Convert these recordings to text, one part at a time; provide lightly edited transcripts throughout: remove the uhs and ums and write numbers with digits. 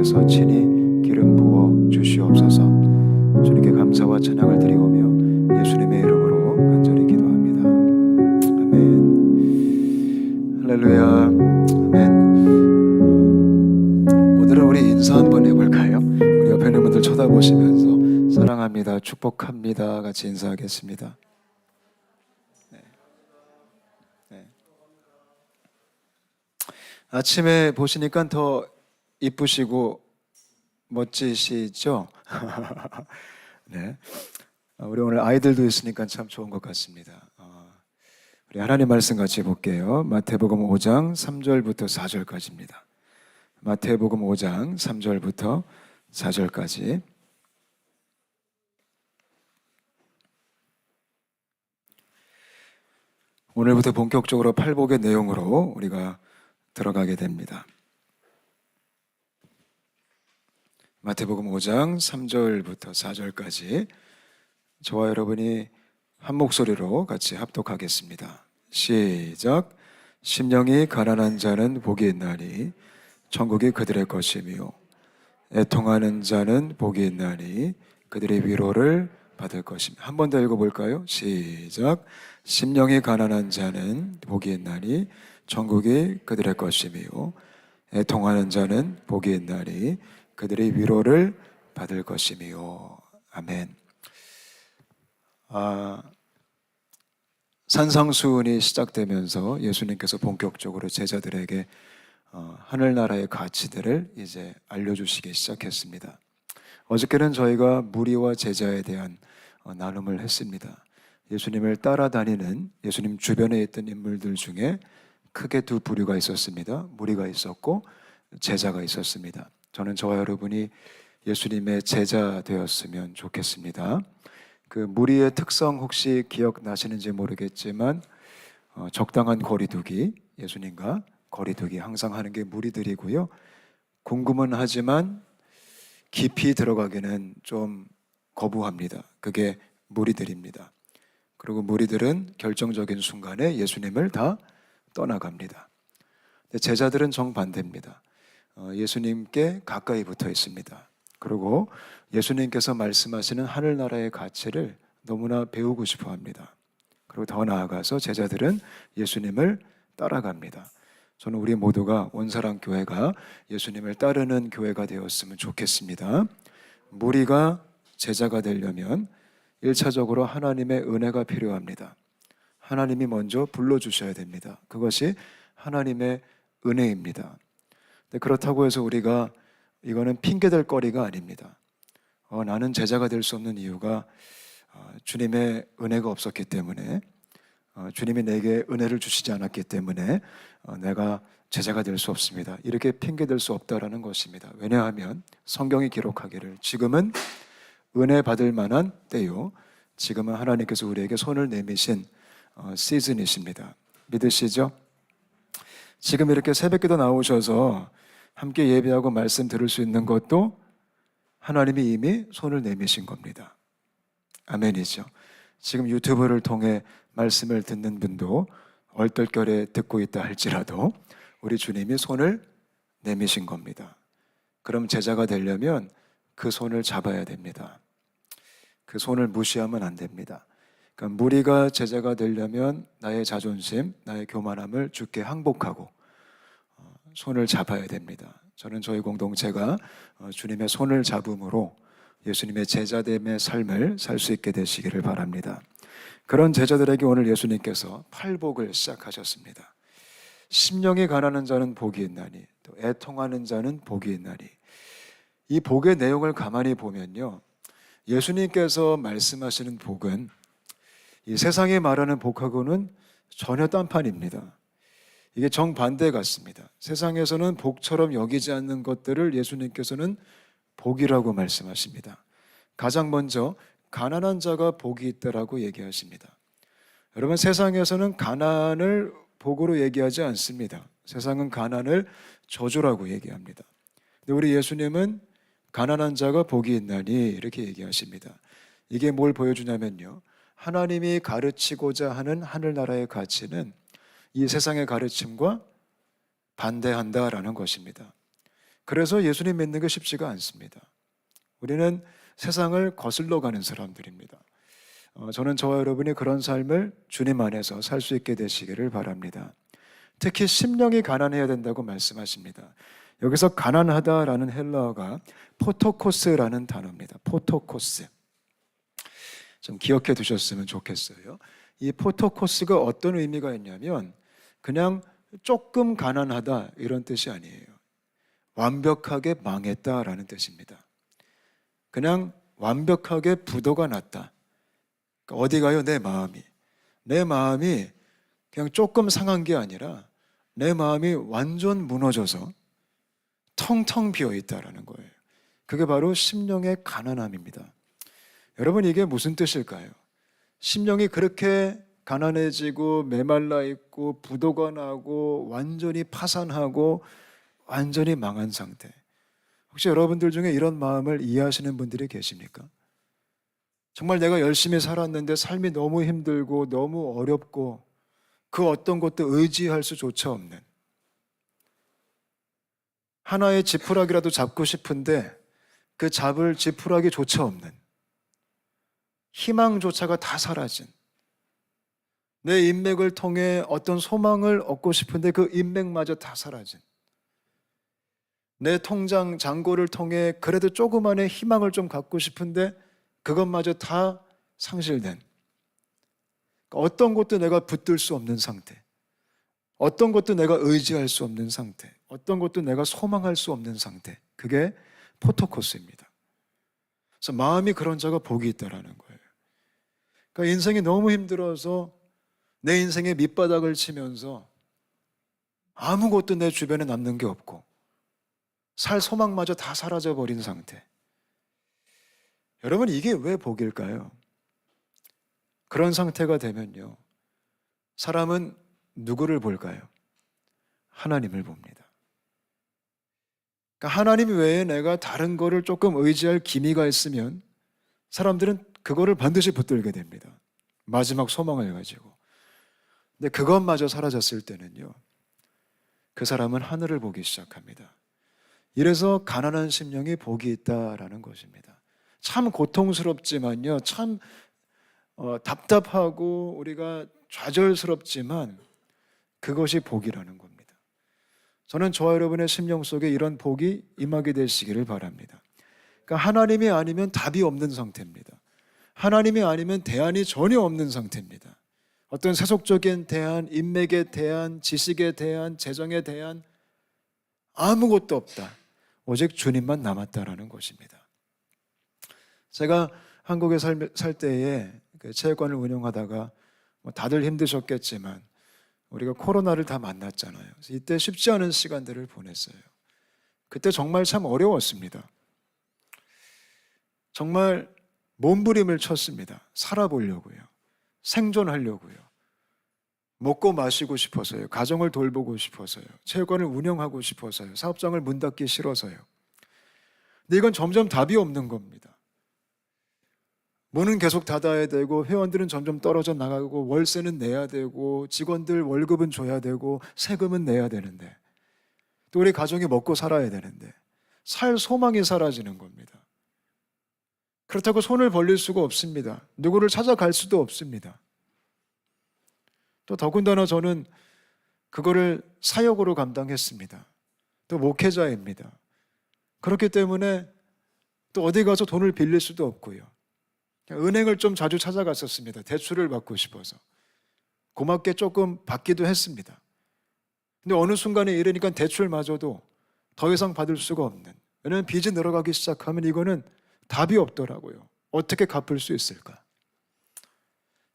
주님께서 친히 기름 부어 주시옵소서. 주님께 감사와 찬양을 드리오며 예수님의 이름으로 간절히 기도합니다. 아멘. 할렐루야. 아멘. 오늘은 우리 인사 한번 해볼까요? 우리 옆에 있는 분들 쳐다보시면서 사랑합니다, 축복합니다 같이 인사하겠습니다. 네. 아침에 보시니까 더 이쁘시고 멋지시죠? 네. 우리 오늘 아이들도 있으니까 참 좋은 것 같습니다. 우리 하나님 말씀 같이 볼게요. 마태복음 5장 3절부터 4절까지입니다. 마태복음 5장 3절부터 4절까지. 오늘부터 본격적으로 팔복의 내용으로 우리가 들어가게 됩니다. 마태복음 5장 3절부터 4절까지 저와 여러분이 한 목소리로 같이 합독하겠습니다. 시작. 심령이 가난한 자는 복이 있나니 천국이 그들의 것이며 애통하는 자는 복이 있나니 그들의 위로를 받을 것이며. 한 번 더 읽어볼까요? 시작. 심령이 가난한 자는 복이 있나니 천국이 그들의 것이며 애통하는 자는 복이 있나니 그들의 위로를 받을 것이며. 아멘. 산상수훈이 시작되면서 예수님께서 본격적으로 제자들에게 하늘나라의 가치들을 이제 알려주시기 시작했습니다. 어저께는 저희가 무리와 제자에 대한 나눔을 했습니다. 예수님을 따라다니는 예수님 주변에 있던 인물들 중에 크게 두 부류가 있었습니다. 무리가 있었고 제자가 있었습니다. 저는 저와 여러분이 예수님의 제자 되었으면 좋겠습니다. 그 무리의 특성 혹시 기억나시는지 모르겠지만 적당한 거리두기, 예수님과 거리두기 항상 하는 게 무리들이고요. 궁금은 하지만 깊이 들어가기는 좀 거부합니다. 그게 무리들입니다. 그리고 무리들은 결정적인 순간에 예수님을 다 떠나갑니다. 근데 제자들은 정반대입니다. 예수님께 가까이 붙어 있습니다. 그리고 예수님께서 말씀하시는 하늘나라의 가치를 너무나 배우고 싶어 합니다. 그리고 더 나아가서 제자들은 예수님을 따라갑니다. 저는 우리 모두가 온사랑교회가 예수님을 따르는 교회가 되었으면 좋겠습니다. 무리가 제자가 되려면 1차적으로 하나님의 은혜가 필요합니다. 하나님이 먼저 불러주셔야 됩니다. 그것이 하나님의 은혜입니다. 그렇다고 해서 우리가 이거는 핑계댈 거리가 아닙니다. 나는 제자가 될 수 없는 이유가 주님의 은혜가 없었기 때문에, 주님이 내게 은혜를 주시지 않았기 때문에 내가 제자가 될 수 없습니다. 이렇게 핑계댈 수 없다라는 것입니다. 왜냐하면 성경이 기록하기를 지금은 은혜 받을 만한 때요, 지금은 하나님께서 우리에게 손을 내미신 시즌이십니다. 믿으시죠? 지금 이렇게 새벽기도 나오셔서 함께 예배하고 말씀 들을 수 있는 것도 하나님이 이미 손을 내미신 겁니다. 아멘이죠. 지금 유튜브를 통해 말씀을 듣는 분도 얼떨결에 듣고 있다 할지라도 우리 주님이 손을 내미신 겁니다. 그럼 제자가 되려면 그 손을 잡아야 됩니다. 그 손을 무시하면 안 됩니다. 그러니까 무리가 제자가 되려면 나의 자존심, 나의 교만함을 주께 항복하고 손을 잡아야 됩니다. 저는 저희 공동체가 주님의 손을 잡음으로 예수님의 제자됨의 삶을 살 수 있게 되시기를 바랍니다. 그런 제자들에게 오늘 예수님께서 팔복을 시작하셨습니다. 심령이 가난한 자는 복이 있나니 또 애통하는 자는 복이 있나니. 이 복의 내용을 가만히 보면요, 예수님께서 말씀하시는 복은 이 세상이 말하는 복하고는 전혀 딴판입니다. 이게 정반대 같습니다. 세상에서는 복처럼 여기지 않는 것들을 예수님께서는 복이라고 말씀하십니다. 가장 먼저 가난한 자가 복이 있다라고 얘기하십니다. 여러분, 세상에서는 가난을 복으로 얘기하지 않습니다. 세상은 가난을 저주라고 얘기합니다. 근데 우리 예수님은 가난한 자가 복이 있나니 이렇게 얘기하십니다. 이게 뭘 보여주냐면요, 하나님이 가르치고자 하는 하늘나라의 가치는 이 세상의 가르침과 반대한다라는 것입니다. 그래서 예수님 믿는 게 쉽지가 않습니다. 우리는 세상을 거슬러 가는 사람들입니다. 저는 저와 여러분이 그런 삶을 주님 안에서 살 수 있게 되시기를 바랍니다. 특히 심령이 가난해야 된다고 말씀하십니다. 여기서 가난하다라는 헬라어가 포토코스라는 단어입니다. 포토코스. 좀 기억해 두셨으면 좋겠어요. 이 포토코스가 어떤 의미가 있냐면 그냥 조금 가난하다 이런 뜻이 아니에요. 완벽하게 망했다라는 뜻입니다. 그냥 완벽하게 부도가 났다. 그러니까 어디 가요? 내 마음이. 내 마음이 그냥 조금 상한 게 아니라 내 마음이 완전 무너져서 텅텅 비어 있다라는 거예요. 그게 바로 심령의 가난함입니다. 여러분, 이게 무슨 뜻일까요? 심령이 그렇게 가난해지고 메말라 있고 부도가 나고 완전히 파산하고 완전히 망한 상태. 혹시 여러분들 중에 이런 마음을 이해하시는 분들이 계십니까? 정말 내가 열심히 살았는데 삶이 너무 힘들고 너무 어렵고 그 어떤 것도 의지할 수조차 없는, 하나의 지푸라기라도 잡고 싶은데 그 잡을 지푸라기조차 없는, 희망조차가 다 사라진, 내 인맥을 통해 어떤 소망을 얻고 싶은데 그 인맥마저 다 사라진, 내 통장 잔고를 통해 그래도 조그만의 희망을 좀 갖고 싶은데 그것마저 다 상실된, 어떤 것도 내가 붙들 수 없는 상태, 어떤 것도 내가 의지할 수 없는 상태, 어떤 것도 내가 소망할 수 없는 상태, 그게 포토코스입니다. 그래서 마음이 그런 자가 복이 있다라는 거예요. 그러니까 인생이 너무 힘들어서 내 인생의 밑바닥을 치면서 아무것도 내 주변에 남는 게 없고 살 소망마저 다 사라져버린 상태. 여러분, 이게 왜 복일까요? 그런 상태가 되면요, 사람은 누구를 볼까요? 하나님을 봅니다. 그러니까 하나님 외에 내가 다른 거를 조금 의지할 기미가 있으면 사람들은 그거를 반드시 붙들게 됩니다. 마지막 소망을 가지고. 근데 그것마저 사라졌을 때는요, 그 사람은 하늘을 보기 시작합니다. 이래서 가난한 심령이 복이 있다라는 것입니다. 참 고통스럽지만요, 참 답답하고 우리가 좌절스럽지만 그것이 복이라는 겁니다. 저는 저와 여러분의 심령 속에 이런 복이 임하게 되시기를 바랍니다. 그러니까 하나님이 아니면 답이 없는 상태입니다. 하나님이 아니면 대안이 전혀 없는 상태입니다. 어떤 세속적인 대안, 인맥에 대한, 지식에 대한, 재정에 대한 아무것도 없다. 오직 주님만 남았다라는 것입니다. 제가 한국에 살 때에 그 체육관을 운영하다가 다들 힘드셨겠지만 우리가 코로나를 다 만났잖아요. 그래서 이때 쉽지 않은 시간들을 보냈어요. 그때 정말 참 어려웠습니다. 정말 몸부림을 쳤습니다. 살아보려고요. 생존하려고요. 먹고 마시고 싶어서요. 가정을 돌보고 싶어서요. 체육관을 운영하고 싶어서요. 사업장을 문 닫기 싫어서요. 근데 이건 점점 답이 없는 겁니다. 문은 계속 닫아야 되고 회원들은 점점 떨어져 나가고 월세는 내야 되고 직원들 월급은 줘야 되고 세금은 내야 되는데 또 우리 가정이 먹고 살아야 되는데 살 소망이 사라지는 겁니다. 그렇다고 손을 벌릴 수가 없습니다. 누구를 찾아갈 수도 없습니다. 또 더군다나 저는 그거를 사역으로 감당했습니다. 또 목회자입니다. 그렇기 때문에 또 어디 가서 돈을 빌릴 수도 없고요. 은행을 좀 자주 찾아갔었습니다. 대출을 받고 싶어서. 고맙게 조금 받기도 했습니다. 근데 어느 순간에 이러니까 대출마저도 더 이상 받을 수가 없는. 왜냐하면 빚이 늘어가기 시작하면 이거는 답이 없더라고요. 어떻게 갚을 수 있을까?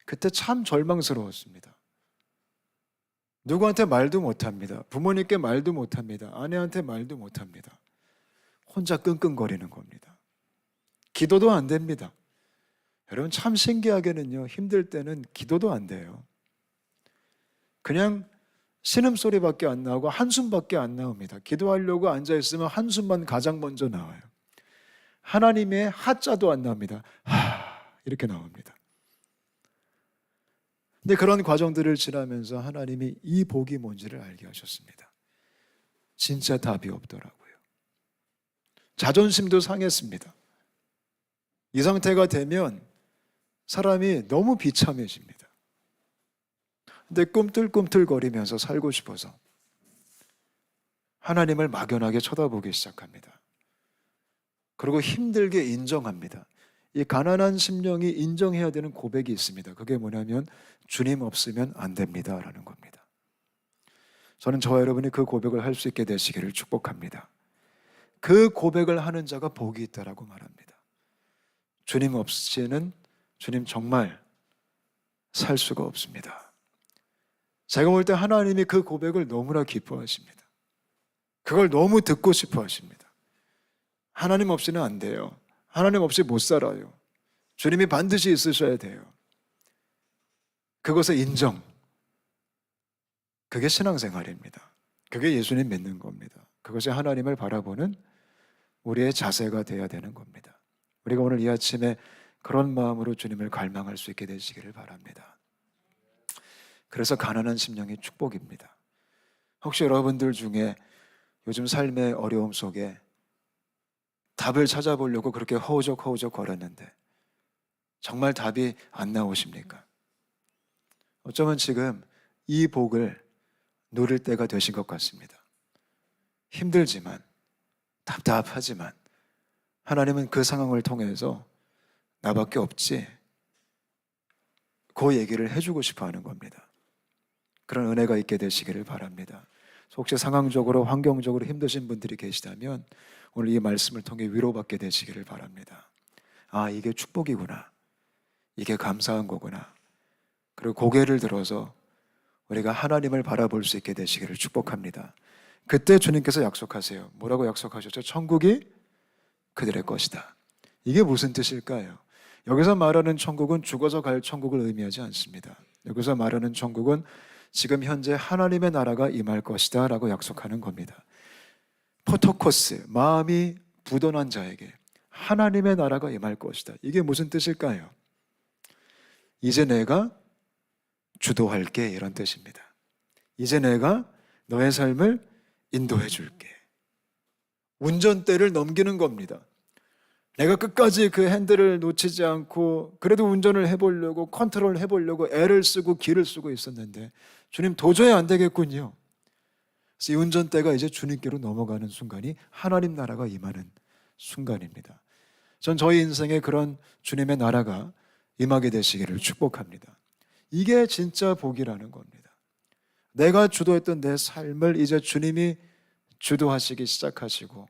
그때 참 절망스러웠습니다. 누구한테 말도 못합니다. 부모님께 말도 못합니다. 아내한테 말도 못합니다. 혼자 끙끙거리는 겁니다. 기도도 안 됩니다. 여러분, 참 신기하게는요, 힘들 때는 기도도 안 돼요. 그냥 신음소리밖에 안 나오고 한숨밖에 안 나옵니다. 기도하려고 앉아있으면 한숨만 가장 먼저 나와요. 하나님의 하자도 안 나옵니다. 이렇게 나옵니다. 근데 그런 과정들을 지나면서 하나님이 이 복이 뭔지를 알게 하셨습니다. 진짜 답이 없더라고요. 자존심도 상했습니다. 이 상태가 되면 사람이 너무 비참해집니다. 근데 꿈틀꿈틀거리면서 살고 싶어서 하나님을 막연하게 쳐다보기 시작합니다. 그리고 힘들게 인정합니다. 이 가난한 심령이 인정해야 되는 고백이 있습니다. 그게 뭐냐면 주님 없으면 안 됩니다 라는 겁니다. 저는 저와 여러분이 그 고백을 할 수 있게 되시기를 축복합니다. 그 고백을 하는 자가 복이 있다라고 말합니다. 주님 없이는 주님 정말 살 수가 없습니다. 제가 볼 때 하나님이 그 고백을 너무나 기뻐하십니다. 그걸 너무 듣고 싶어 하십니다. 하나님 없이는 안 돼요. 하나님 없이 못 살아요. 주님이 반드시 있으셔야 돼요. 그것의 인정, 그게 신앙생활입니다. 그게 예수님 믿는 겁니다. 그것이 하나님을 바라보는 우리의 자세가 되어야 되는 겁니다. 우리가 오늘 이 아침에 그런 마음으로 주님을 갈망할 수 있게 되시기를 바랍니다. 그래서 가난한 심령이 축복입니다. 혹시 여러분들 중에 요즘 삶의 어려움 속에 답을 찾아보려고 그렇게 허우적허우적 걸었는데 정말 답이 안 나오십니까? 어쩌면 지금 이 복을 누릴 때가 되신 것 같습니다. 힘들지만, 답답하지만 하나님은 그 상황을 통해서 나밖에 없지, 그 얘기를 해주고 싶어 하는 겁니다. 그런 은혜가 있게 되시기를 바랍니다. 혹시 상황적으로, 환경적으로 힘드신 분들이 계시다면 오늘 이 말씀을 통해 위로받게 되시기를 바랍니다. 아, 이게 축복이구나. 이게 감사한 거구나. 그리고 고개를 들어서 우리가 하나님을 바라볼 수 있게 되시기를 축복합니다. 그때 주님께서 약속하세요. 뭐라고 약속하셨죠? 천국이 그들의 것이다. 이게 무슨 뜻일까요? 여기서 말하는 천국은 죽어서 갈 천국을 의미하지 않습니다. 여기서 말하는 천국은 지금 현재 하나님의 나라가 임할 것이다 라고 약속하는 겁니다. 포토코스, 마음이 부도난 자에게 하나님의 나라가 임할 것이다. 이게 무슨 뜻일까요? 이제 내가 주도할게, 이런 뜻입니다. 이제 내가 너의 삶을 인도해 줄게. 운전대를 넘기는 겁니다. 내가 끝까지 그 핸들을 놓치지 않고 그래도 운전을 해보려고, 컨트롤 해보려고 애를 쓰고 기를 쓰고 있었는데 주님 도저히 안 되겠군요. 그래서 이 운전대가 이제 주님께로 넘어가는 순간이 하나님 나라가 임하는 순간입니다. 전 저희 인생에 그런 주님의 나라가 임하게 되시기를 축복합니다. 이게 진짜 복이라는 겁니다. 내가 주도했던 내 삶을 이제 주님이 주도하시기 시작하시고,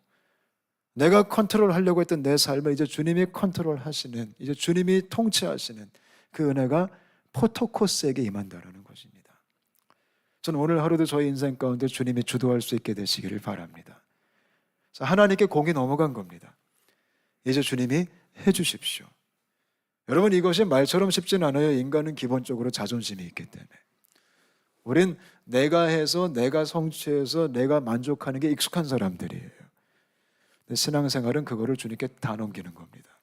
내가 컨트롤하려고 했던 내 삶을 이제 주님이 컨트롤하시는, 이제 주님이 통치하시는 그 은혜가 포토코스에게 임한다는 것입니다. 저는 오늘 하루도 저희 인생 가운데 주님이 주도할 수 있게 되시기를 바랍니다. 하나님께 공이 넘어간 겁니다. 이제 주님이 해주십시오. 여러분, 이것이 말처럼 쉽진 않아요. 인간은 기본적으로 자존심이 있기 때문에. 우린 내가 해서, 내가 성취해서, 내가 만족하는 게 익숙한 사람들이에요. 근데 신앙생활은 그거를 주님께 다 넘기는 겁니다.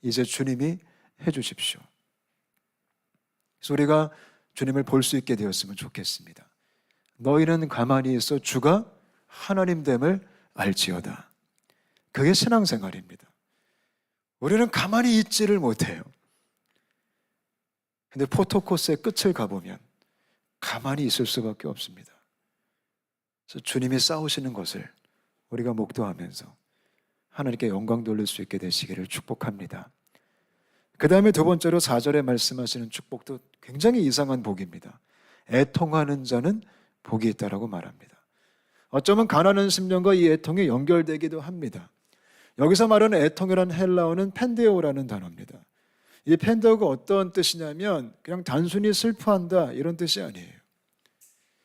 이제 주님이 해주십시오. 그래서 우리가 주님을 볼 수 있게 되었으면 좋겠습니다. 너희는 가만히 있어 주가 하나님됨을 알지어다. 그게 신앙생활입니다. 우리는 가만히 있지를 못해요. 근데 포토코스의 끝을 가보면 가만히 있을 수밖에 없습니다. 그래서 주님이 싸우시는 것을 우리가 목도하면서 하나님께 영광 돌릴 수 있게 되시기를 축복합니다. 그 다음에 두 번째로 4절에 말씀하시는 축복도 굉장히 이상한 복입니다. 애통하는 자는 복이 있다라고 말합니다. 어쩌면 가난한 심령과 이 애통이 연결되기도 합니다. 여기서 말하는 애통이라는 헬라어는 펜데오라는 단어입니다. 이 펜데오가 어떤 뜻이냐면 그냥 단순히 슬퍼한다 이런 뜻이 아니에요.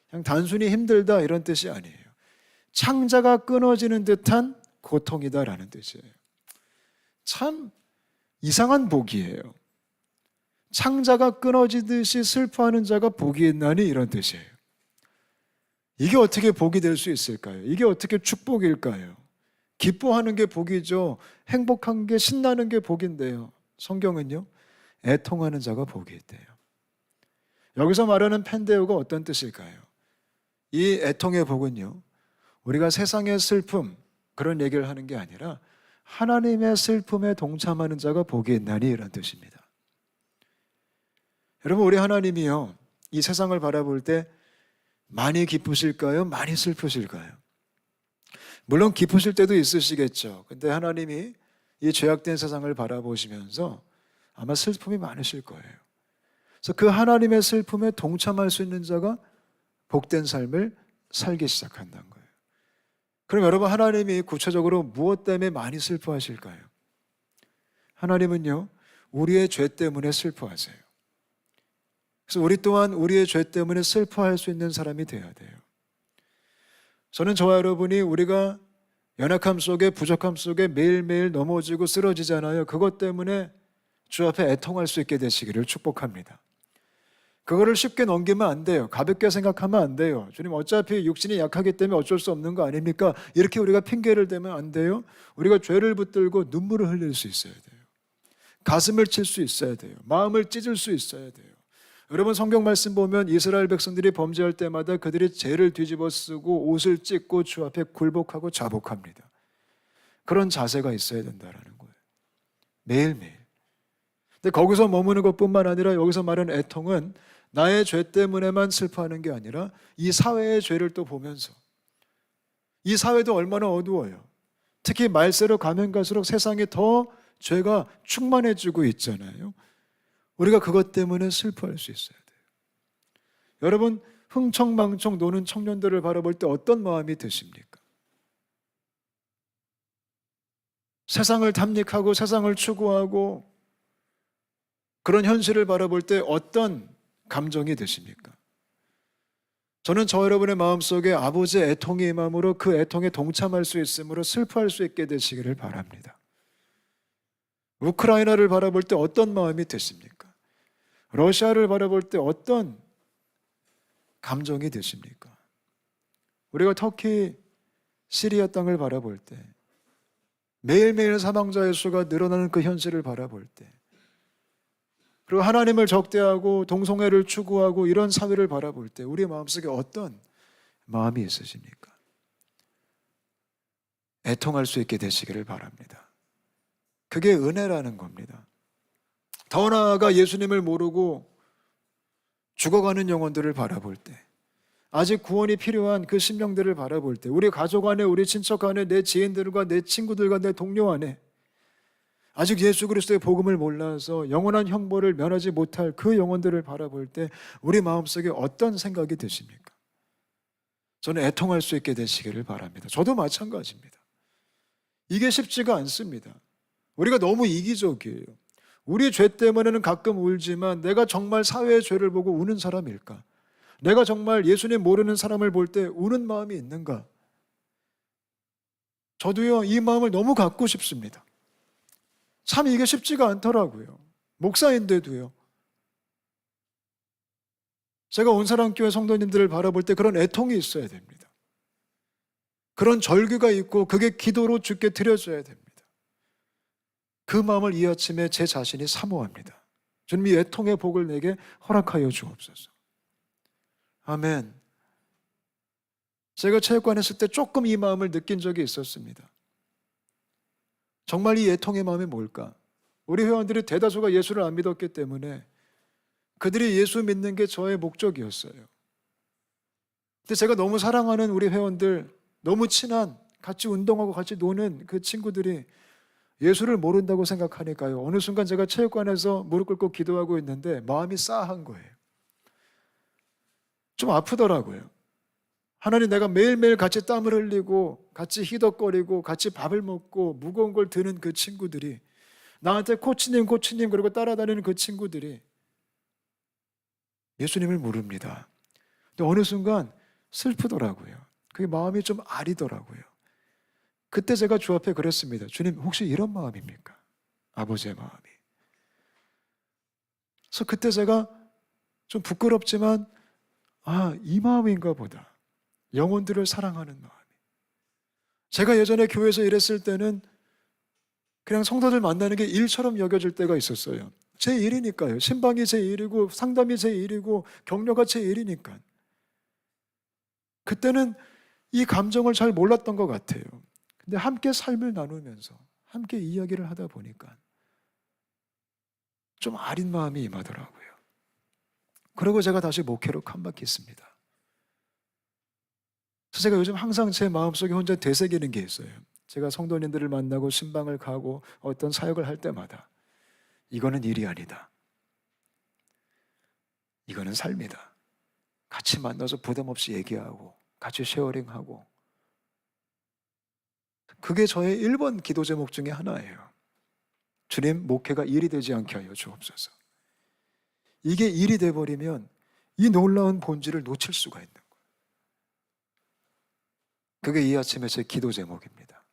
그냥 단순히 힘들다 이런 뜻이 아니에요. 창자가 끊어지는 듯한 고통이다라는 뜻이에요. 참 이상한 복이에요. 창자가 끊어지듯이 슬퍼하는 자가 복이 있나니 이런 뜻이에요. 이게 어떻게 복이 될 수 있을까요? 이게 어떻게 축복일까요? 기뻐하는 게 복이죠. 행복한 게, 신나는 게 복인데요. 성경은요, 애통하는 자가 복이 있대요. 여기서 말하는 펜데오가 어떤 뜻일까요? 이 애통의 복은요, 우리가 세상의 슬픔, 그런 얘기를 하는 게 아니라 하나님의 슬픔에 동참하는 자가 복이 있나니 이런 뜻입니다. 여러분, 우리 하나님이요, 이 세상을 바라볼 때 많이 기쁘실까요? 많이 슬프실까요? 물론 기쁘실 때도 있으시겠죠. 근데 하나님이 이 죄악된 세상을 바라보시면서 아마 슬픔이 많으실 거예요. 그래서 그 하나님의 슬픔에 동참할 수 있는 자가 복된 삶을 살기 시작한다는 거예요. 그럼 여러분, 하나님이 구체적으로 무엇 때문에 많이 슬퍼하실까요? 하나님은요, 우리의 죄 때문에 슬퍼하세요. 그래서 우리 또한 우리의 죄 때문에 슬퍼할 수 있는 사람이 되어야 돼요. 저는 저와 여러분이 우리가 연약함 속에, 부족함 속에 매일매일 넘어지고 쓰러지잖아요. 그것 때문에 주 앞에 애통할 수 있게 되시기를 축복합니다. 그거를 쉽게 넘기면 안 돼요. 가볍게 생각하면 안 돼요. 주님, 어차피 육신이 약하기 때문에 어쩔 수 없는 거 아닙니까? 이렇게 우리가 핑계를 대면 안 돼요. 우리가 죄를 붙들고 눈물을 흘릴 수 있어야 돼요. 가슴을 칠 수 있어야 돼요. 마음을 찢을 수 있어야 돼요. 여러분, 성경 말씀 보면 이스라엘 백성들이 범죄할 때마다 그들이 죄를 뒤집어 쓰고 옷을 찢고 주 앞에 굴복하고 자복합니다. 그런 자세가 있어야 된다는 거예요. 매일매일. 근데 거기서 머무는 것뿐만 아니라 여기서 말하는 애통은 나의 죄 때문에만 슬퍼하는 게 아니라 이 사회의 죄를 또 보면서, 이 사회도 얼마나 어두워요. 특히 말세로 가면 갈수록 세상이 더 죄가 충만해지고 있잖아요. 우리가 그것 때문에 슬퍼할 수 있어야 돼요. 여러분, 흥청망청 노는 청년들을 바라볼 때 어떤 마음이 드십니까? 세상을 탐닉하고 세상을 추구하고 그런 현실을 바라볼 때 어떤 감정이 드십니까? 저는 저 여러분의 마음속에 아버지의 애통이 임함으로 그 애통에 동참할 수 있으므로 슬퍼할 수 있게 되시기를 바랍니다. 우크라이나를 바라볼 때 어떤 마음이 드십니까? 러시아를 바라볼 때 어떤 감정이 드십니까? 우리가 터키, 시리아 땅을 바라볼 때, 매일매일 사망자의 수가 늘어나는 그 현실을 바라볼 때, 그리고 하나님을 적대하고 동성애를 추구하고 이런 사회를 바라볼 때 우리의 마음속에 어떤 마음이 있으십니까? 애통할 수 있게 되시기를 바랍니다. 그게 은혜라는 겁니다. 더 나아가 예수님을 모르고 죽어가는 영혼들을 바라볼 때, 아직 구원이 필요한 그 심령들을 바라볼 때, 우리 가족 안에, 우리 친척 안에, 내 지인들과 내 친구들과 내 동료 안에 아직 예수 그리스도의 복음을 몰라서 영원한 형벌을 면하지 못할 그 영혼들을 바라볼 때 우리 마음속에 어떤 생각이 드십니까? 저는 애통할 수 있게 되시기를 바랍니다. 저도 마찬가지입니다. 이게 쉽지가 않습니다. 우리가 너무 이기적이에요. 우리 죄 때문에는 가끔 울지만 내가 정말 사회의 죄를 보고 우는 사람일까? 내가 정말 예수님 모르는 사람을 볼 때 우는 마음이 있는가? 저도요, 이 마음을 너무 갖고 싶습니다. 참 이게 쉽지가 않더라고요. 목사인데도요. 제가 온사랑교회 성도님들을 바라볼 때 그런 애통이 있어야 됩니다. 그런 절규가 있고 그게 기도로 주께 드려져야 됩니다. 그 마음을 이 아침에 제 자신이 사모합니다. 주님, 이 애통의 복을 내게 허락하여 주옵소서. 아멘. 제가 체육관에 있을 때 조금 이 마음을 느낀 적이 있었습니다. 정말 이 애통의 마음이 뭘까? 우리 회원들이 대다수가 예수를 안 믿었기 때문에 그들이 예수 믿는 게 저의 목적이었어요. 근데 제가 너무 사랑하는 우리 회원들, 너무 친한, 같이 운동하고 같이 노는 그 친구들이 예수를 모른다고 생각하니까요, 어느 순간 제가 체육관에서 무릎 꿇고 기도하고 있는데 마음이 싸한 거예요. 좀 아프더라고요. 하나님, 내가 매일매일 같이 땀을 흘리고 같이 희덕거리고 같이 밥을 먹고 무거운 걸 드는 그 친구들이, 나한테 코치님 그리고 따라다니는 그 친구들이 예수님을 모릅니다. 근데 어느 순간 슬프더라고요. 그게 마음이 좀 아리더라고요. 그때 제가 주 앞에 그랬습니다. 주님, 혹시 이런 마음입니까? 아버지의 마음이. 그래서 그때 제가 좀 부끄럽지만 이 마음인가 보다. 영혼들을 사랑하는 마음이. 제가 예전에 교회에서 일했을 때는 그냥 성도들 만나는 게 일처럼 여겨질 때가 있었어요. 제 일이니까요. 신방이 제 일이고 상담이 제 일이고 격려가 제 일이니까. 그때는 이 감정을 잘 몰랐던 것 같아요. 근데 함께 삶을 나누면서 함께 이야기를 하다 보니까 좀 아린 마음이 임하더라고요. 그리고 제가 다시 목회로 칸막혔습니다. 그래서 제가 요즘 항상 제 마음속에 혼자 되새기는 게 있어요. 제가 성도님들을 만나고 신방을 가고 어떤 사역을 할 때마다 이거는 일이 아니다. 이거는 삶이다. 같이 만나서 부담 없이 얘기하고 같이 쉐어링하고, 그게 저의 1번 기도 제목 중에 하나예요. 주님, 목회가 일이 되지 않게 하여 주옵소서. 이게 일이 돼버리면 이 놀라운 본질을 놓칠 수가 있는 거예요. 그게 이 아침에 제 기도 제목입니다.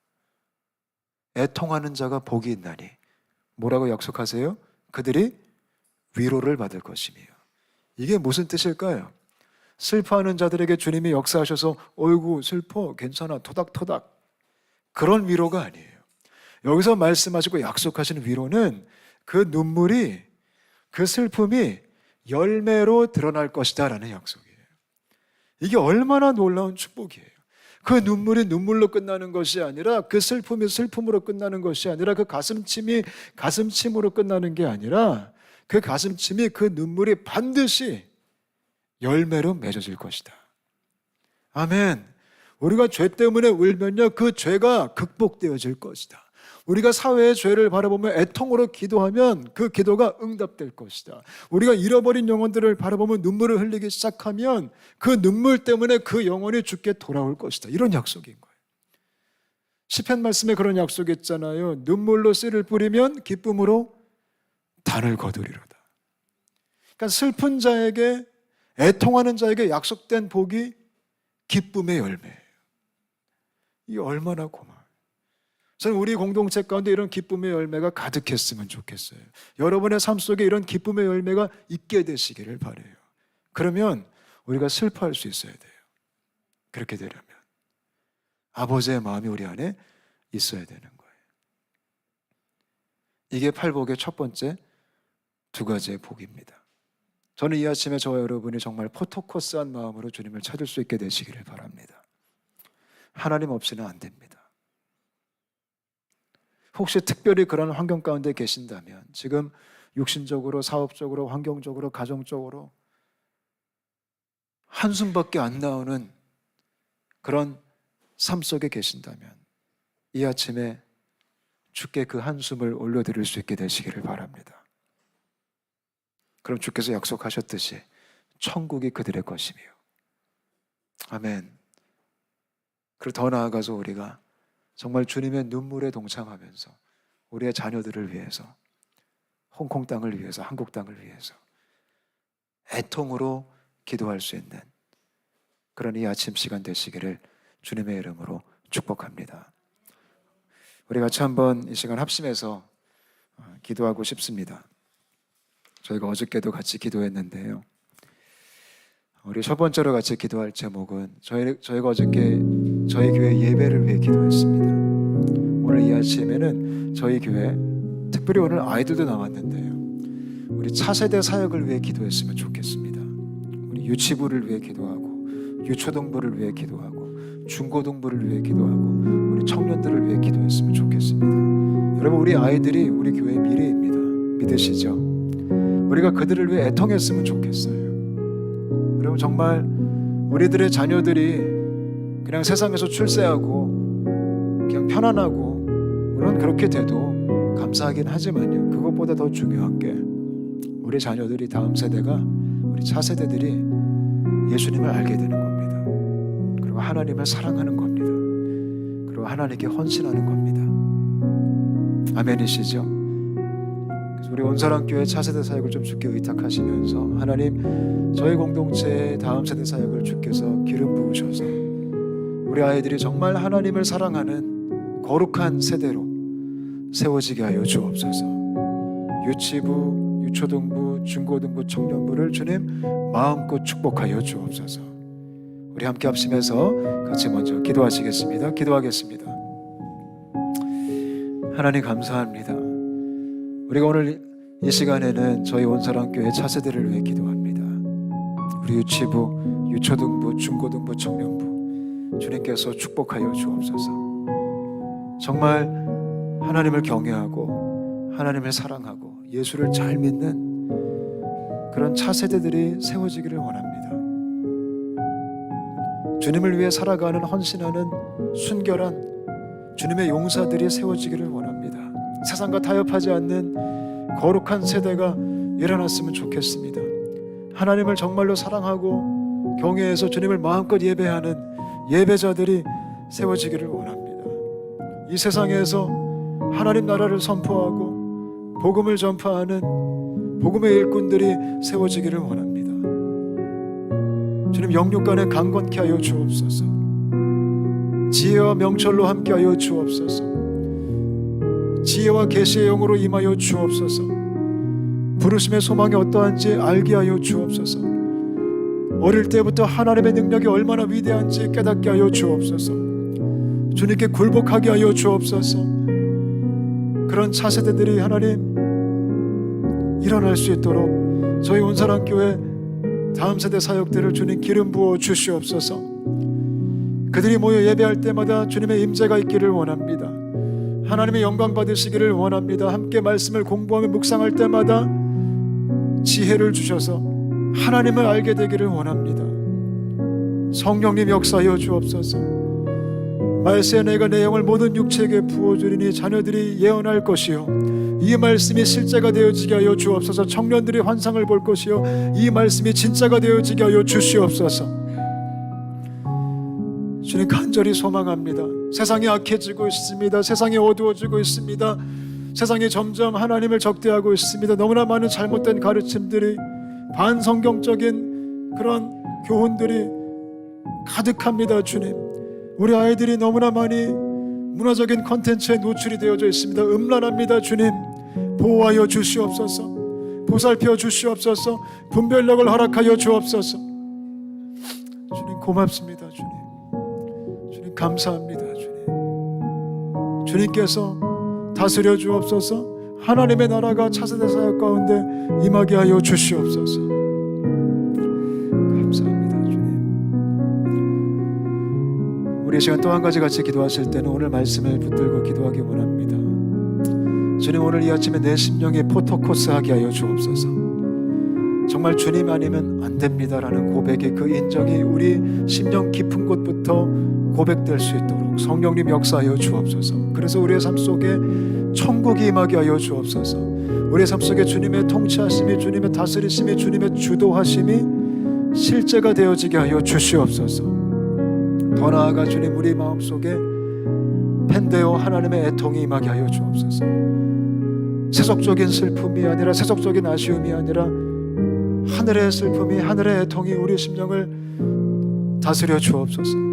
애통하는 자가 복이 있나니 뭐라고 약속하세요? 그들이 위로를 받을 것이며. 이게 무슨 뜻일까요? 슬퍼하는 자들에게 주님이 역사하셔서 어이구 슬퍼 괜찮아 토닥토닥 그런 위로가 아니에요. 여기서 말씀하시고 약속하시는 위로는 그 눈물이, 그 슬픔이 열매로 드러날 것이다 라는 약속이에요. 이게 얼마나 놀라운 축복이에요. 그 눈물이 눈물로 끝나는 것이 아니라, 그 슬픔이 슬픔으로 끝나는 것이 아니라, 그 가슴침이 가슴침으로 끝나는 게 아니라, 그 가슴침이, 그 눈물이 반드시 열매로 맺어질 것이다. 아멘. 우리가 죄 때문에 울면요, 그 죄가 극복되어질 것이다. 우리가 사회의 죄를 바라보며 애통으로 기도하면 그 기도가 응답될 것이다. 우리가 잃어버린 영혼들을 바라보며 눈물을 흘리기 시작하면 그 눈물 때문에 그 영혼이 주께 돌아올 것이다. 이런 약속인 거예요. 시편 말씀에 그런 약속이 있잖아요. 눈물로 씨를 뿌리면 기쁨으로 단을 거두리로다. 그러니까 슬픈 자에게, 애통하는 자에게 약속된 복이 기쁨의 열매예요. 이게 얼마나 고마워요. 저는 우리 공동체 가운데 이런 기쁨의 열매가 가득했으면 좋겠어요. 여러분의 삶 속에 이런 기쁨의 열매가 있게 되시기를 바라요. 그러면 우리가 슬퍼할 수 있어야 돼요. 그렇게 되려면 아버지의 마음이 우리 안에 있어야 되는 거예요. 이게 팔복의 첫 번째, 두 가지의 복입니다. 저는 이 아침에 저와 여러분이 정말 포토코스한 마음으로 주님을 찾을 수 있게 되시기를 바랍니다. 하나님 없이는 안 됩니다. 혹시 특별히 그런 환경 가운데 계신다면, 지금 육신적으로, 사업적으로, 환경적으로, 가정적으로 한숨밖에 안 나오는 그런 삶 속에 계신다면, 이 아침에 주께 그 한숨을 올려드릴 수 있게 되시기를 바랍니다. 그럼 주께서 약속하셨듯이 천국이 그들의 것이며. 아멘. 그리고 더 나아가서 우리가 정말 주님의 눈물에 동참하면서 우리의 자녀들을 위해서, 홍콩 땅을 위해서, 한국 땅을 위해서 애통으로 기도할 수 있는 그런 이 아침 시간 되시기를 주님의 이름으로 축복합니다. 우리 같이 한번 이 시간 합심해서 기도하고 싶습니다. 저희가 어저께도 같이 기도했는데요. 우리 첫 번째로 같이 기도할 제목은 저희가 어저께 저희 교회 예배를 위해 기도했습니다. 오늘 이 아침에는 저희 교회, 특별히 오늘 아이들도 나왔는데요, 우리 차세대 사역을 위해 기도했으면 좋겠습니다. 우리 유치부를 위해 기도하고, 유초등부를 위해 기도하고, 중고등부를 위해 기도하고, 우리 청년들을 위해 기도했으면 좋겠습니다. 여러분, 우리 아이들이 우리 교회의 미래입니다. 믿으시죠? 우리가 그들을 위해 애통했으면 좋겠어요. 여러분, 정말 우리들의 자녀들이 그냥 세상에서 출세하고 그냥 편안하고, 물론 그렇게 돼도 감사하긴 하지만요, 그것보다 더 중요한 게 우리 자녀들이, 다음 세대가, 우리 차세대들이 예수님을 알게 되는 겁니다. 그리고 하나님을 사랑하는 겁니다. 그리고 하나님께 헌신하는 겁니다. 아멘이시죠? 우리 온사랑교회 차세대 사역을 좀 주께 의탁하시면서, 하나님, 저희 공동체의 다음 세대 사역을 주께서 기름 부으셔서 우리 아이들이 정말 하나님을 사랑하는 거룩한 세대로 세워지게 하여 주옵소서. 유치부, 유초등부, 중고등부, 청년부를 주님 마음껏 축복하여 주옵소서. 우리 함께 합심해서 같이 먼저 기도하시겠습니다. 기도하겠습니다. 하나님 감사합니다. 우리가 오늘 이 시간에는 저희 온사랑교회 차세대를 위해 기도합니다. 우리 유치부, 유초등부, 중고등부, 청년부, 주님께서 축복하여 주옵소서. 정말 하나님을 경외하고 하나님을 사랑하고 예수를 잘 믿는 그런 차세대들이 세워지기를 원합니다. 주님을 위해 살아가는 헌신하는 순결한 주님의 용사들이 세워지기를 원합니다. 세상과 타협하지 않는 거룩한 세대가 일어났으면 좋겠습니다. 하나님을 정말로 사랑하고 경외해서 주님을 마음껏 예배하는 예배자들이 세워지기를 원합니다. 이 세상에서 하나님 나라를 선포하고 복음을 전파하는 복음의 일꾼들이 세워지기를 원합니다. 주님, 영육간에 강건케 하여 주옵소서. 지혜와 명철로 함께하여 주옵소서. 지혜와 계시의 영으로 임하여 주옵소서. 부르심의 소망이 어떠한지 알게 하여 주옵소서. 어릴 때부터 하나님의 능력이 얼마나 위대한지 깨닫게 하여 주옵소서. 주님께 굴복하게 하여 주옵소서. 그런 차세대들이 하나님 일어날 수 있도록 저희 온사랑교회 다음 세대 사역들을 주님 기름 부어 주시옵소서. 그들이 모여 예배할 때마다 주님의 임재가 있기를 원합니다. 하나님의 영광 받으시기를 원합니다. 함께 말씀을 공부하며 묵상할 때마다 지혜를 주셔서 하나님을 알게 되기를 원합니다. 성령님 역사하여 주옵소서. 말세에 내가 내 영을 모든 육체에게 부어주리니 자녀들이 예언할 것이요 이 말씀이 실제가 되어지게 하여 주옵소서. 청년들이 환상을 볼 것이요 이 말씀이 진짜가 되어지게 하여 주시옵소서. 주님, 간절히 소망합니다. 세상이 악해지고 있습니다. 세상이 어두워지고 있습니다. 세상이 점점 하나님을 적대하고 있습니다. 너무나 많은 잘못된 가르침들이, 반성경적인 그런 교훈들이 가득합니다. 주님, 우리 아이들이 너무나 많이 문화적인 콘텐츠에 노출이 되어져 있습니다. 음란합니다. 주님, 보호하여 주시옵소서. 보살펴 주시옵소서. 분별력을 허락하여 주옵소서. 주님, 고맙습니다. 주님, 주님 감사합니다. 주님, 주님께서 다스려 주옵소서. 하나님의 나라가 차세대 사역 가운데 임하게 하여 주시옵소서. 감사합니다. 주님, 우리 시간 또 한 가지 같이 기도하실 때는 오늘 말씀을 붙들고 기도하기 원합니다. 주님, 오늘 이 아침에 내 심령이 포토코스하게 하여 주옵소서. 정말 주님 아니면 안 됩니다라는 고백의 그 인정이 우리 심령 깊은 곳부터 고백될 수 있도록 성령님 역사하여 주옵소서. 그래서 우리의 삶 속에 천국이 임하게 하여 주옵소서. 우리의 삶 속에 주님의 통치하심이, 주님의 다스리심이, 주님의 주도하심이 실제가 되어지게 하여 주시옵소서. 더 나아가 주님, 우리 마음속에 펜데오 하나님의 애통이 임하게 하여 주옵소서. 세속적인 슬픔이 아니라, 세속적인 아쉬움이 아니라 하늘의 슬픔이, 하늘의 애통이 우리 심령을 다스려 주옵소서.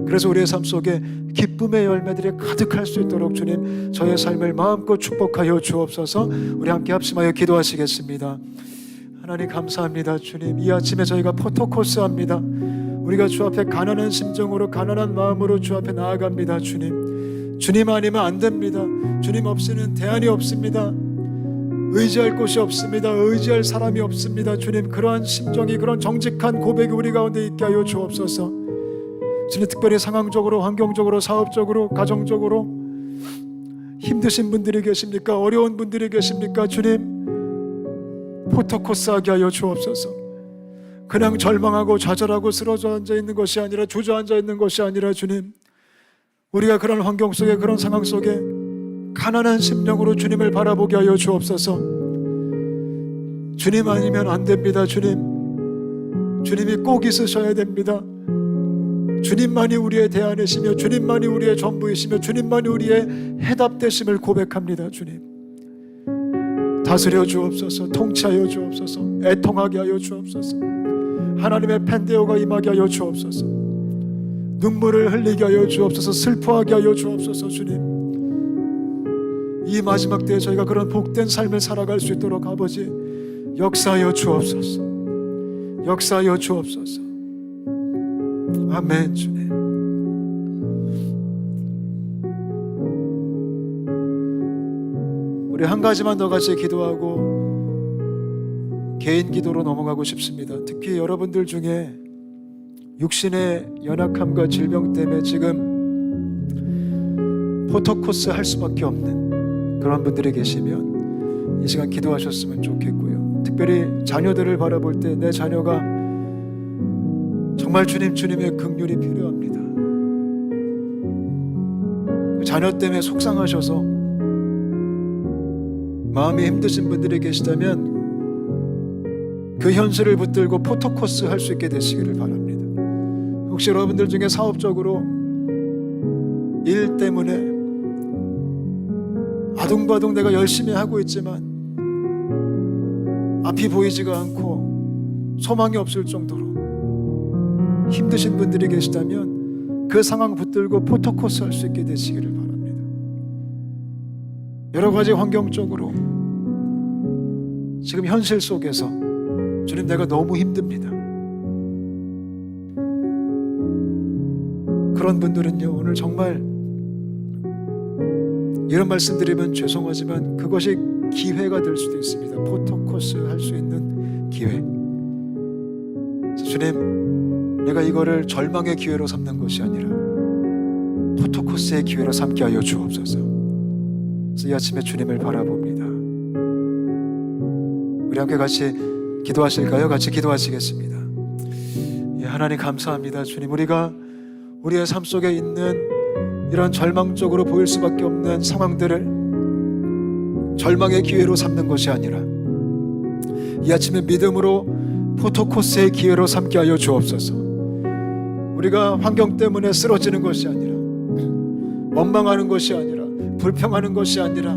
그래서 우리의 삶 속에 기쁨의 열매들이 가득할 수 있도록 주님, 저의 삶을 마음껏 축복하여 주옵소서. 우리 함께 합심하여 기도하시겠습니다. 하나님 감사합니다. 주님, 이 아침에 저희가 포토코스합니다. 우리가 주 앞에 가난한 심정으로, 가난한 마음으로 주 앞에 나아갑니다. 주님, 주님 아니면 안 됩니다. 주님 없이는 대안이 없습니다. 의지할 곳이 없습니다. 의지할 사람이 없습니다. 주님, 그러한 심정이, 그런 정직한 고백이 우리 가운데 있게 하여 주옵소서. 주님, 특별히 상황적으로, 환경적으로, 사업적으로, 가정적으로 힘드신 분들이 계십니까? 어려운 분들이 계십니까? 주님, 포토코스하게 하여 주옵소서. 그냥 절망하고 좌절하고 쓰러져 앉아 있는 것이 아니라, 주저앉아 있는 것이 아니라, 주님, 우리가 그런 환경 속에, 그런 상황 속에 가난한 심령으로 주님을 바라보게 하여 주옵소서. 주님 아니면 안 됩니다. 주님, 주님이 꼭 있으셔야 됩니다. 주님만이 우리의 대안이시며, 주님만이 우리의 전부이시며, 주님만이 우리의 해답 되심을 고백합니다. 주님, 다스려 주옵소서. 통치하여 주옵소서. 애통하게 하여 주옵소서. 하나님의 펜데오가 임하게 하여 주옵소서. 눈물을 흘리게 하여 주옵소서. 슬퍼하게 하여 주옵소서. 주님, 이 마지막 때에 저희가 그런 복된 삶을 살아갈 수 있도록 아버지 역사하여 주옵소서. 역사하여 주옵소서. 아멘. 주님, 우리 한 가지만 더 같이 기도하고 개인 기도로 넘어가고 싶습니다. 특히 여러분들 중에 육신의 연약함과 질병 때문에 지금 포토코스 할 수밖에 없는 그런 분들이 계시면 이 시간 기도하셨으면 좋겠고요. 특별히 자녀들을 바라볼 때 내 자녀가 정말 주님의 긍휼이 필요합니다. 그 자녀 때문에 속상하셔서 마음이 힘드신 분들이 계시다면 그 현실을 붙들고 포토코스 할 수 있게 되시기를 바랍니다. 혹시 여러분들 중에 사업적으로 일 때문에 아둥바둥 내가 열심히 하고 있지만 앞이 보이지가 않고 소망이 없을 정도로 힘드신 분들이 계시다면 그 상황 붙들고 포토코스 할 수 있게 되시기를 바랍니다. 여러 가지 환경적으로 지금 현실 속에서 주님, 내가 너무 힘듭니다. 그런 분들은요, 오늘 정말 이런 말씀 드리면 죄송하지만 그것이 기회가 될 수도 있습니다. 포토코스 할 수 있는 기회. 주님, 내가 이거를 절망의 기회로 삼는 것이 아니라 포토코스의 기회로 삼게 하여 주옵소서. 그래서 이 아침에 주님을 바라봅니다. 우리 함께 같이 기도하실까요? 같이 기도하시겠습니다. 예, 하나님 감사합니다. 주님, 우리가 우리의 삶 속에 있는 이런 절망적으로 보일 수밖에 없는 상황들을 절망의 기회로 삼는 것이 아니라 이 아침에 믿음으로 포토코스의 기회로 삼게 하여 주옵소서. 우리가 환경 때문에 쓰러지는 것이 아니라 원망하는 것이 아니라 불평하는 것이 아니라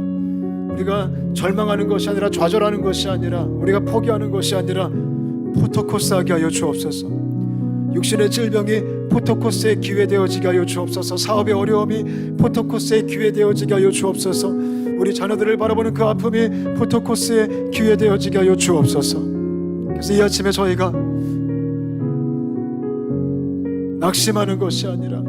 우리가 절망하는 것이 아니라 좌절하는 것이 아니라 우리가 포기하는 것이 아니라 포토코스하게 하여 주옵소서. 육신의 질병이 포토코스의 기회 되어지게 하여 주옵소서. 사업의 어려움이 포토코스의 기회 되어지게 하여 주옵소서. 우리 자녀들을 바라보는 그 아픔이 포토코스의 기회 되어지게 하여 주옵소서. 그래서 이 아침에 저희가 낙심하는 것이 아니라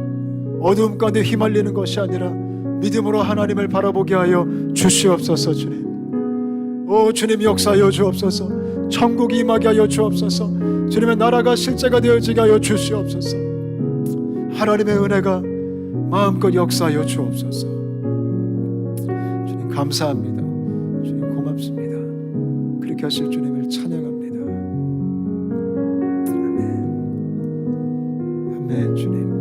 어두움 가운데 휘말리는 것이 아니라 믿음으로 하나님을 바라보게 하여 주시옵소서. 주님, 오 주님 역사하여 주옵소서. 천국이 임하게 하여 주옵소서. 주님의 나라가 실제가 되어지게 하여 주시옵소서. 하나님의 은혜가 마음껏 역사하여 주옵소서. 주님 감사합니다. 주님 고맙습니다. 그렇게 하실 주님을 찬양합니다. 아멘. 아멘. 주님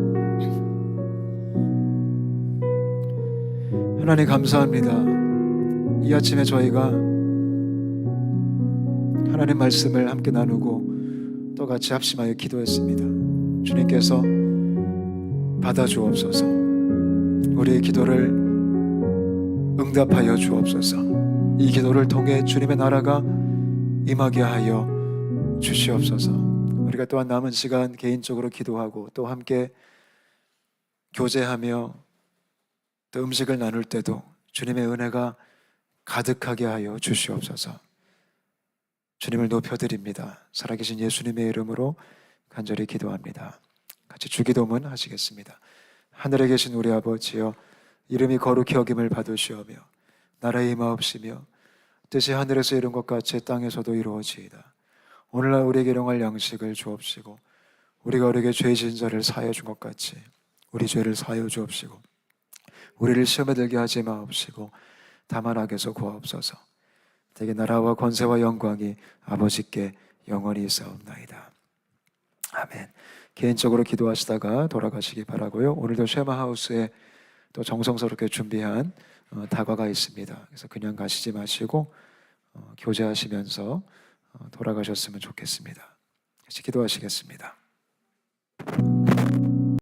하나님 감사합니다. 이 아침에 저희가 하나님 말씀을 함께 나누고 또 같이 합심하여 기도했습니다. 주님께서 받아주옵소서. 우리의 기도를 응답하여 주옵소서. 이 기도를 통해 주님의 나라가 임하게 하여 주시옵소서. 우리가 또한 남은 시간 개인적으로 기도하고 또 함께 교제하며 또 음식을 나눌 때도 주님의 은혜가 가득하게 하여 주시옵소서. 주님을 높여드립니다. 살아계신 예수님의 이름으로 간절히 기도합니다. 같이 주기도문 하시겠습니다. 하늘에 계신 우리 아버지여, 이름이 거룩히 여김을 받으시오며 나라의 임하옵시며 뜻이 하늘에서 이룬 것 같이 땅에서도 이루어지이다. 오늘날 우리에게 일용할 양식을 주옵시고 우리가 우리에게 죄 지은 자를 사하여 준 것 같이 우리 죄를 사하여 주옵시고 우리를 시험에 들게 하지 마옵시고 다만 악에서 구하옵소서. 대개 나라와 권세와 영광이 아버지께 영원히 있사옵나이다. 아멘. 개인적으로 기도하시다가 돌아가시기 바라고요. 오늘도 쉐마하우스에 또 정성스럽게 준비한 다과가 있습니다. 그래서 그냥 가시지 마시고 교제하시면서 돌아가셨으면 좋겠습니다. 같이 기도하시겠습니다.